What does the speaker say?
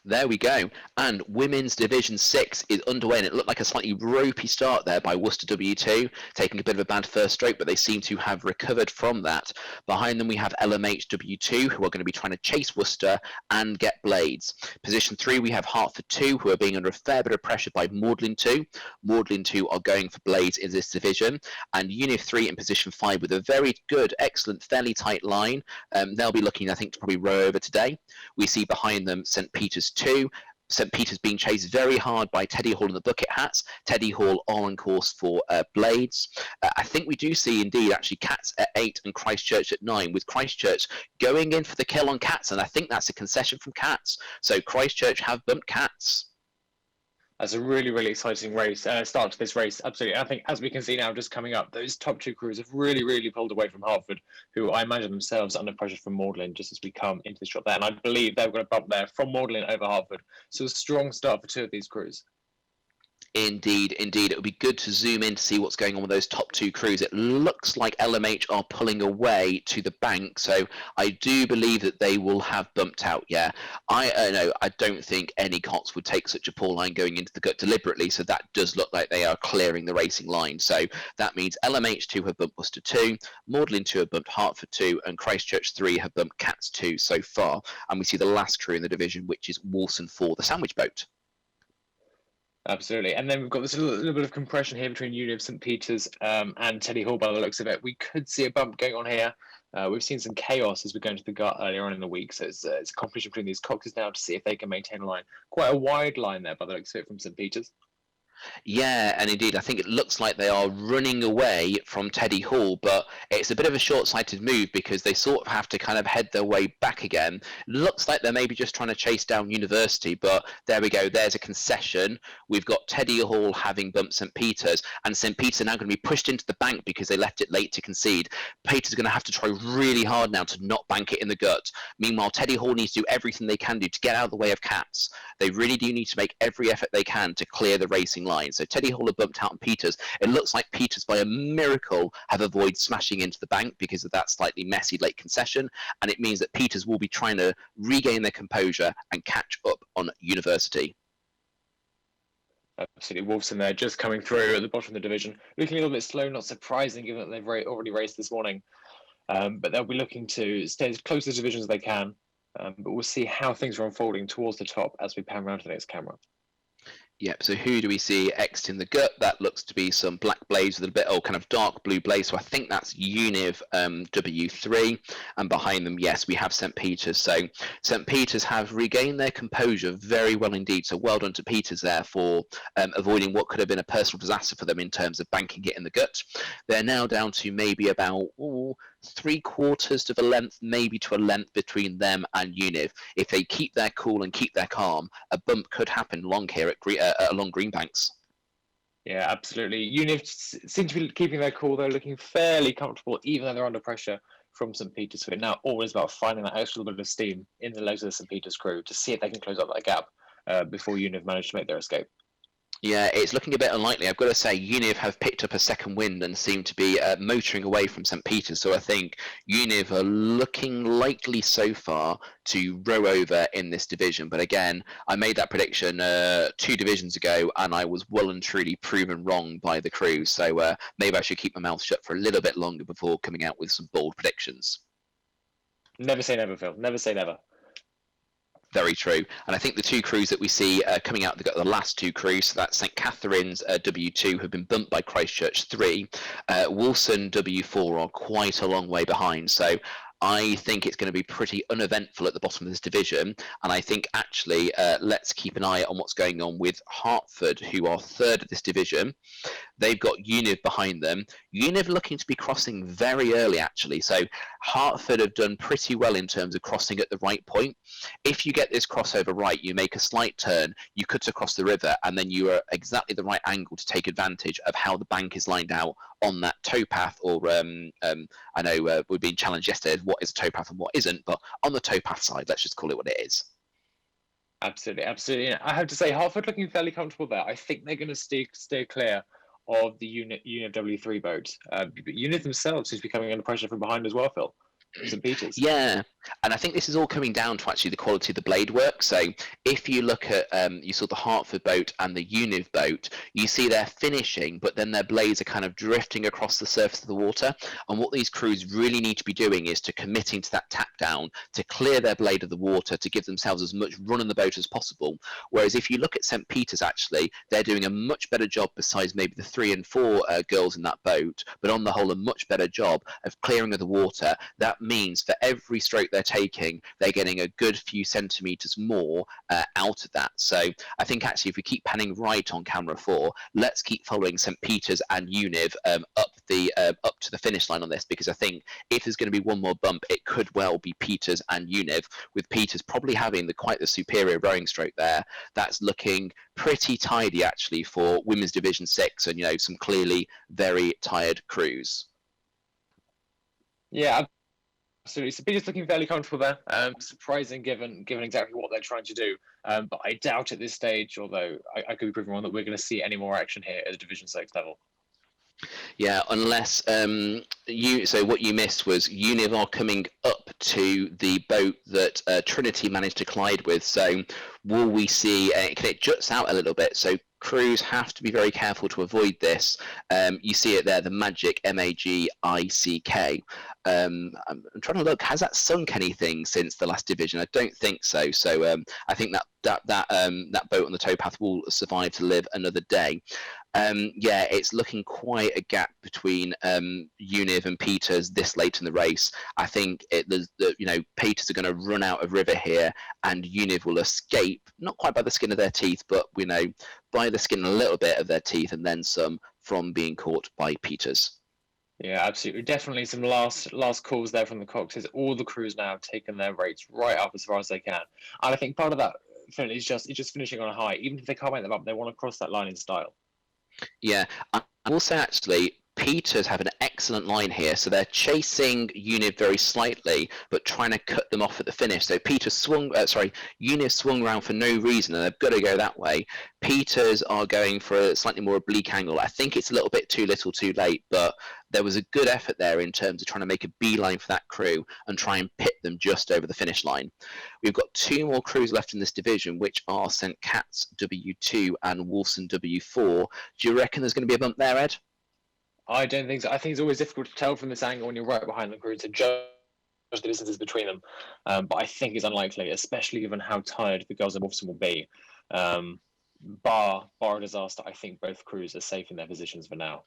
There we go. And Women's Division 6 is underway, and it looked like a slightly ropey start there by Worcester W2, taking a bit of a bad first stroke, but they seem to have recovered from that. Behind them, we have LMH W2, who are going to be trying to chase Worcester and get Blades. Position 3, we have Hertford 2, who are being under a fair bit of pressure by Magdalen 2. Magdalen 2 are going for Blades in this division, and Univ 3 in position 5 with a very good, excellent, fairly tight line. They'll be looking, I think, to probably row over today. We see behind them St Peter's 2. St Peter's being chased very hard by Teddy Hall and the Bucket Hats. Teddy Hall are on course for Blades. I think we do see indeed actually Cats at 8 and Christchurch at 9, with Christchurch going in for the kill on Cats, and I think that's a concession from Cats. So Christchurch have bumped Cats. That's a really, really exciting race, start to this race, absolutely. I think, as we can see now, just coming up, those top two crews have really, really pulled away from Hertford, who I imagine themselves under pressure from Magdalen just as we come into the shot there. And I believe they're going to bump there from Magdalen over Hertford. So a strong start for two of these crews. Indeed, indeed. It would be good to zoom in to see what's going on with those top two crews. It looks like LMH are pulling away to the bank, so I do believe that they will have bumped out. Yeah, I don't think any Cots would take such a poor line going into the gut deliberately, so that does look like they are clearing the racing line. So that means LMH 2 have bumped Worcester 2, Magdalen 2 have bumped Hertford 2, and Christchurch 3 have bumped Cats 2 so far. And we see the last crew in the division, which is Walson 4, the sandwich boat. Absolutely. And then we've got this little bit of compression here between Univ St Peter's and Teddy Hall by the looks of it. We could see a bump going on here. We've seen some chaos as we go into the gut earlier on in the week. So it's a competition between these coxes now to see if they can maintain a line. Quite a wide line there by the looks of it from St Peter's. Yeah, and indeed, I think it looks like they are running away from Teddy Hall, but it's a bit of a short-sighted move because they sort of have to kind of head their way back again. Looks like they're maybe just trying to chase down University, but there we go. There's a concession. We've got Teddy Hall having bumped St Peter's, and St Peter's are now going to be pushed into the bank because they left it late to concede. Peter's going to have to try really hard now to not bank it in the gut. Meanwhile, Teddy Hall needs to do everything they can do to get out of the way of Cats. They really do need to make every effort they can to clear the racing line. So Teddy Hall have bumped out on Peters. It looks like Peters, by a miracle, have avoided smashing into the bank because of that slightly messy late concession, and it means that Peters will be trying to regain their composure and catch up on University. Absolutely. Wolfson there just coming through at the bottom of the division. Looking a little bit slow, not surprising given that they've already raced this morning. But they'll be looking to stay as close to the division as they can. But we'll see how things are unfolding towards the top as we pan around to the next camera. Yep, so who do we see exiting the gut? That looks to be some black blades with a bit, kind of dark blue blaze. So I think that's Univ W3. And behind them, yes, we have St. Peter's. So St. Peter's have regained their composure very well indeed. So well done to Peters there for avoiding what could have been a personal disaster for them in terms of banking it in the gut. They're now down to maybe about 3/4 of a length, maybe to a length between them and Univ. If they keep their cool and keep their calm, a bump could happen long here along Greenbanks. Yeah, absolutely. Univ seem to be keeping their cool. They're looking fairly comfortable, even though they're under pressure from St. Peter's. So it's now always about finding that extra little bit of steam in the legs of the St. Peter's crew to see if they can close up that gap before Univ manage to make their escape. Yeah, it's looking a bit unlikely. I've got to say, Univ have picked up a second wind and seem to be motoring away from St. Peter's. So I think Univ are looking likely so far to row over in this division. But again, I made that prediction 2 divisions ago, and I was well and truly proven wrong by the crew. So maybe I should keep my mouth shut for a little bit longer before coming out with some bold predictions. Never say never, Phil. Never say never. Very true. And I think the 2 crews that we see coming out, the last 2 crews, so that's St. Catherine's W2 have been bumped by Christchurch 3. Wilson W4 are quite a long way behind. So I think it's going to be pretty uneventful at the bottom of this division. And I think actually let's keep an eye on what's going on with Hertford, who are 3rd of this division. They've got Univ behind them. Univ looking to be crossing very early, actually. So Hertford have done pretty well in terms of crossing at the right point. If you get this crossover right, you make a slight turn, you cut across the river, and then you are exactly the right angle to take advantage of how the bank is lined out on that towpath, or I know we've been challenged yesterday what is a towpath and what isn't, but on the towpath side, let's just call it what it is. Absolutely, absolutely. I have to say, Hertford looking fairly comfortable there. I think they're going to stay clear of the Univ W3 boat. But Univ themselves is becoming under pressure from behind as well, Phil. St. Peter's. Yeah, And I think this is all coming down to actually the quality of the blade work. So if you look at, you saw the Hartford boat and the Univ boat, you see they're finishing, but then their blades are kind of drifting across the surface of the water. And what these crews really need to be doing is to committing to that tack down, to clear their blade of the water, to give themselves as much run in the boat as possible. Whereas if you look at St. Peter's, actually, they're doing a much better job, besides maybe the 3 and 4 girls in that boat, but on the whole, a much better job of clearing of the water. That means for every stroke they're taking, they're getting a good few centimeters more out of that. So I think actually, if we keep panning right on camera 4, let's keep following St. Peter's and Univ up to the finish line on this, because I think if there's going to be one more bump, it could well be Peters and Univ, with Peters probably having quite the superior rowing stroke there. That's looking pretty tidy actually for Women's Division 6, and some clearly very tired crews. Yeah, absolutely. So Peters looking fairly comfortable there. Surprising given exactly what they're trying to do. But I doubt at this stage, although I could be proven wrong, that we're going to see any more action here at the Division 6 level. Yeah, unless so what you missed was Univ are coming up to the boat that Trinity managed to collide with. So will we see it juts out a little bit, so crews have to be very careful to avoid this. You see it there, the Magic, MAGICK. I'm trying to look, has that sunk anything since the last division? I don't think so. So I think that boat on the towpath will survive to live another day. Yeah, it's looking quite a gap between Univ and Peters this late in the race. I think Peters are going to run out of river here, and Univ will escape, not quite by the skin of their teeth, but by the skin a little bit of their teeth and then some, from being caught by Peters. Yeah, absolutely. Definitely some last calls there from the Cox. Is all the crews now have taken their rates right up as far as they can. And I think part of that is just finishing on a high. Even if they can't make them up, they want to cross that line in style. Yeah, I will say actually, Peters have an excellent line here, so they're chasing Univ very slightly, but trying to cut them off at the finish. So Univ swung around for no reason, and they've got to go that way. Peters are going for a slightly more oblique angle. I think it's a little bit too little, too late, but there was a good effort there in terms of trying to make a beeline for that crew and try and pit them just over the finish line. We've got 2 more crews left in this division, which are St. Cat's W2 and Wolfson W4. Do you reckon there's going to be a bump there, Ed? I don't think so. I think it's always difficult to tell from this angle when you're right behind the crew to judge the distances between them. But I think it's unlikely, especially given how tired the girls in Wolfson will be. Bar a disaster, I think both crews are safe in their positions for now.